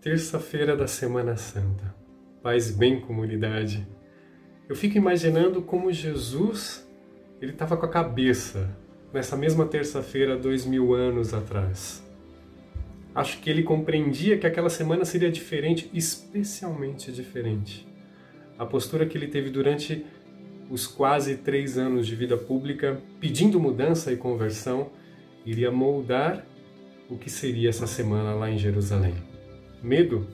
Terça-feira da Semana Santa. Paz e bem, comunidade. Eu fico imaginando como Jesus ele estava com a cabeça nessa mesma terça-feira, 2000 anos atrás. Acho que ele compreendia que aquela semana seria diferente, especialmente diferente. A postura que ele teve durante os quase 3 anos de vida pública, pedindo mudança e conversão, iria moldar o que seria essa semana lá em Jerusalém. Medo?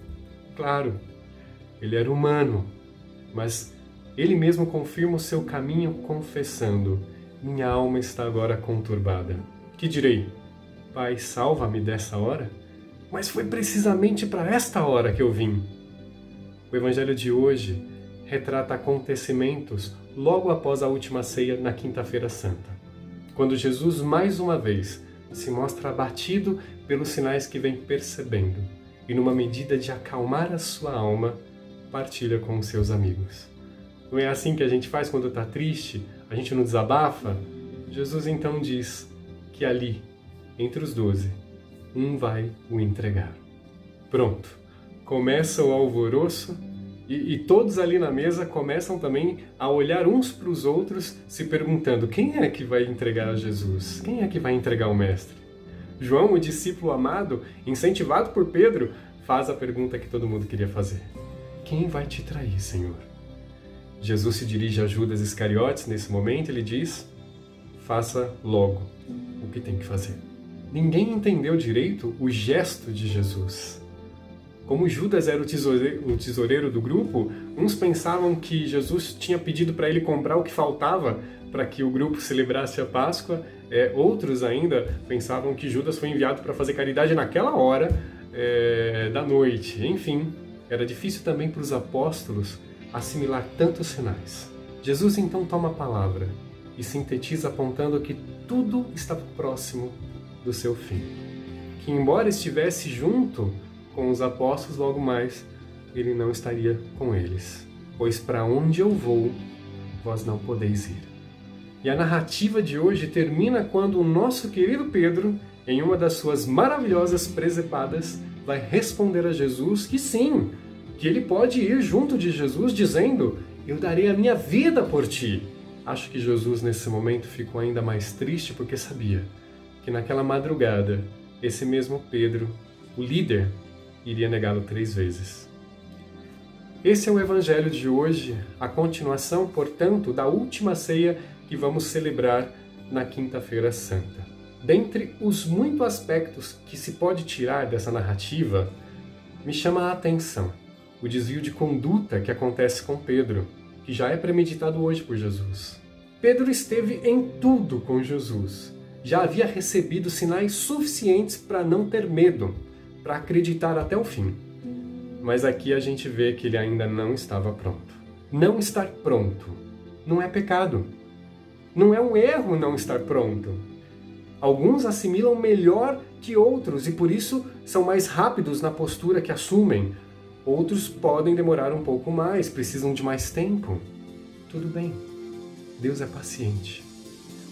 Claro, ele era humano, mas ele mesmo confirma o seu caminho confessando: minha alma está agora conturbada. Que direi? Pai, salva-me dessa hora? Mas foi precisamente para esta hora que eu vim. O Evangelho de hoje retrata acontecimentos logo após a última ceia na Quinta-feira Santa, quando Jesus mais uma vez se mostra abatido pelos sinais que vem percebendo e, numa medida de acalmar a sua alma, partilha com os seus amigos. Não é assim que a gente faz quando está triste? A gente não desabafa? Jesus então diz que ali, entre os 12, um vai o entregar. Pronto, começa o alvoroço e todos ali na mesa começam também a olhar uns para os outros, se perguntando: quem é que vai entregar a Jesus? Quem é que vai entregar o Mestre? João, o discípulo amado, incentivado por Pedro, faz a pergunta que todo mundo queria fazer: quem vai te trair, Senhor? Jesus se dirige a Judas Iscariotes nesse momento e ele diz: faça logo o que tem que fazer. Ninguém entendeu direito o gesto de Jesus. Como Judas era o tesoureiro do grupo, uns pensavam que Jesus tinha pedido para ele comprar o que faltava para que o grupo celebrasse a Páscoa. Outros ainda pensavam que Judas foi enviado para fazer caridade naquela hora da noite. Enfim, era difícil também para os apóstolos assimilar tantos sinais. Jesus então toma a palavra e sintetiza apontando que tudo estava próximo do seu fim. Que embora estivesse junto com os apóstolos, logo mais ele não estaria com eles. Pois para onde eu vou, vós não podeis ir. E a narrativa de hoje termina quando o nosso querido Pedro, em uma das suas maravilhosas presepadas, vai responder a Jesus que sim, que ele pode ir junto de Jesus dizendo: eu darei a minha vida por ti. Acho que Jesus nesse momento ficou ainda mais triste porque sabia que naquela madrugada esse mesmo Pedro, o líder, iria negá-lo 3 vezes. Esse é o Evangelho de hoje, a continuação, portanto, da última ceia que vamos celebrar na Quinta-feira Santa. Dentre os muitos aspectos que se pode tirar dessa narrativa, me chama a atenção o desvio de conduta que acontece com Pedro, que já é premeditado hoje por Jesus. Pedro esteve em tudo com Jesus. Já havia recebido sinais suficientes para não ter medo, para acreditar até o fim. Mas aqui a gente vê que ele ainda não estava pronto. Não estar pronto não é pecado. Não é um erro não estar pronto. Alguns assimilam melhor que outros e por isso são mais rápidos na postura que assumem. Outros podem demorar um pouco mais, precisam de mais tempo. Tudo bem. Deus é paciente.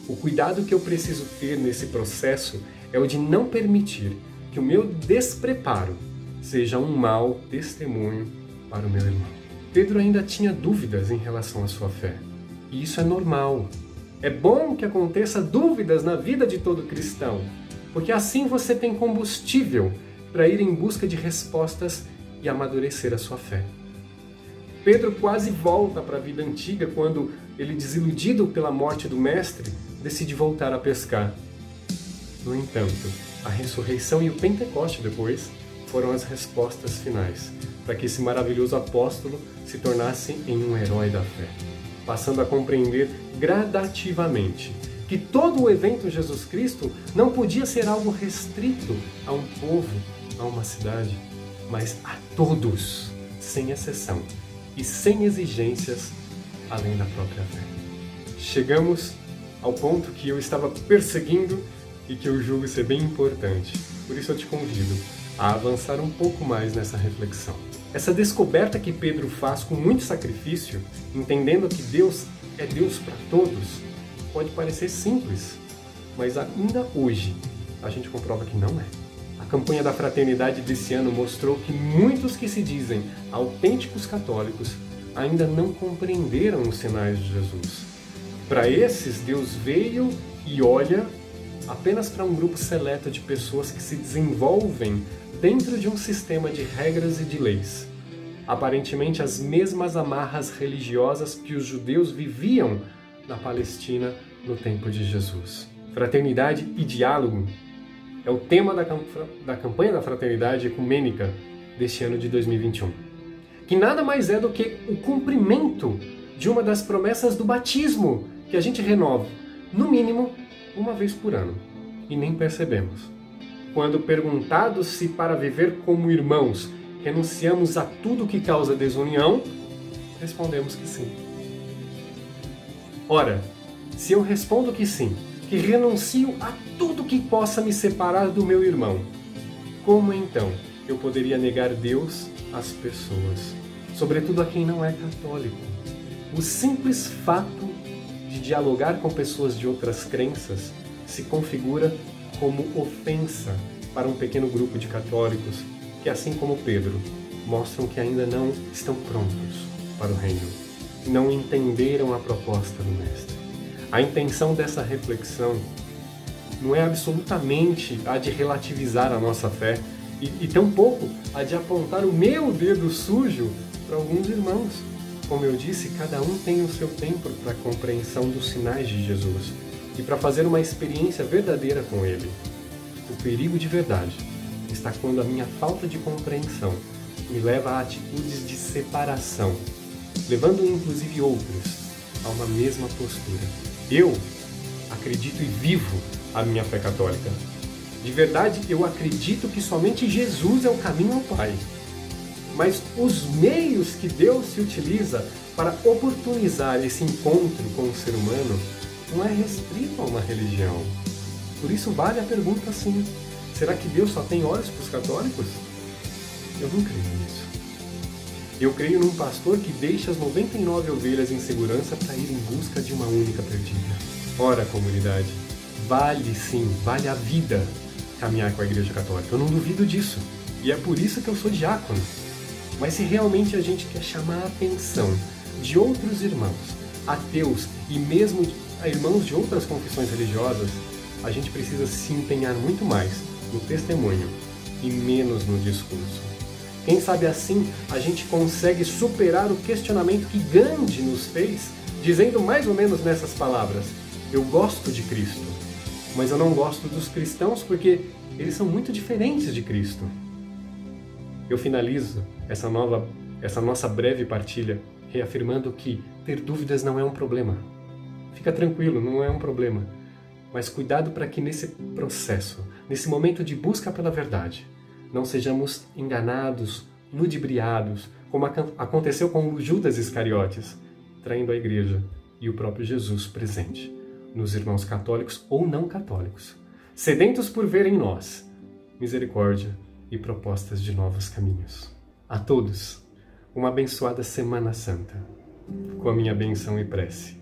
O cuidado que eu preciso ter nesse processo é o de não permitir que o meu despreparo seja um mau testemunho para o meu irmão. Pedro ainda tinha dúvidas em relação à sua fé. E isso é normal. É bom que aconteça dúvidas na vida de todo cristão, porque assim você tem combustível para ir em busca de respostas e amadurecer a sua fé. Pedro quase volta para a vida antiga quando ele, desiludido pela morte do mestre, decide voltar a pescar. No entanto, a ressurreição e o Pentecoste depois foram as respostas finais para que esse maravilhoso apóstolo se tornasse em um herói da fé, passando a compreender gradativamente que todo o evento Jesus Cristo não podia ser algo restrito a um povo, a uma cidade, mas a todos, sem exceção e sem exigências além da própria fé. Chegamos ao ponto que eu estava perseguindo e que eu julgo ser bem importante. Por isso eu te convido a avançar um pouco mais nessa reflexão. Essa descoberta que Pedro faz com muito sacrifício, entendendo que Deus é Deus para todos, pode parecer simples, mas ainda hoje a gente comprova que não é. A campanha da fraternidade desse ano mostrou que muitos que se dizem autênticos católicos ainda não compreenderam os sinais de Jesus. Para esses, Deus veio e olha apenas para um grupo seleto de pessoas que se desenvolvem dentro de um sistema de regras e de leis. Aparentemente as mesmas amarras religiosas que os judeus viviam na Palestina no tempo de Jesus. Fraternidade e diálogo é o tema da campanha da Fraternidade Ecumênica deste ano de 2021, que nada mais é do que o cumprimento de uma das promessas do batismo que a gente renova, no mínimo, uma vez por ano, e nem percebemos. Quando perguntados se para viver como irmãos renunciamos a tudo que causa desunião, respondemos que sim. Ora, se eu respondo que sim, que renuncio a tudo que possa me separar do meu irmão, como então eu poderia negar Deus às pessoas, sobretudo a quem não é católico? O simples fato de dialogar com pessoas de outras crenças se configura como ofensa para um pequeno grupo de católicos que, assim como Pedro, mostram que ainda não estão prontos para o reino, não entenderam a proposta do Mestre. A intenção dessa reflexão não é absolutamente a de relativizar a nossa fé e tampouco a de apontar o meu dedo sujo para alguns irmãos. Como eu disse, cada um tem o seu tempo para a compreensão dos sinais de Jesus e para fazer uma experiência verdadeira com Ele. O perigo de verdade está quando a minha falta de compreensão me leva a atitudes de separação, levando inclusive outros a uma mesma postura. Eu acredito e vivo a minha fé católica. De verdade, eu acredito que somente Jesus é o caminho ao Pai. Mas os meios que Deus se utiliza para oportunizar esse encontro com o ser humano não é restrito a uma religião. Por isso vale a pergunta assim: será que Deus só tem olhos para os católicos? Eu não creio nisso. Eu creio num pastor que deixa as 99 ovelhas em segurança para ir em busca de uma única perdida. Ora, comunidade, vale sim, vale a vida caminhar com a Igreja Católica. Eu não duvido disso. E é por isso que eu sou diácono. Mas se realmente a gente quer chamar a atenção de outros irmãos, ateus e mesmo irmãos de outras confissões religiosas, a gente precisa se empenhar muito mais no testemunho e menos no discurso. Quem sabe assim a gente consegue superar o questionamento que Gandhi nos fez, dizendo mais ou menos nessas palavras: eu gosto de Cristo, mas eu não gosto dos cristãos porque eles são muito diferentes de Cristo. Eu finalizo essa nossa breve partilha reafirmando que ter dúvidas não é um problema. Fica tranquilo, não é um problema. Mas cuidado para que nesse processo, nesse momento de busca pela verdade, não sejamos enganados, ludibriados, como aconteceu com Judas Iscariotes, traindo a igreja e o próprio Jesus presente nos irmãos católicos ou não católicos, sedentos por ver em nós misericórdia e propostas de novos caminhos. A todos, uma abençoada Semana Santa, com a minha benção e prece.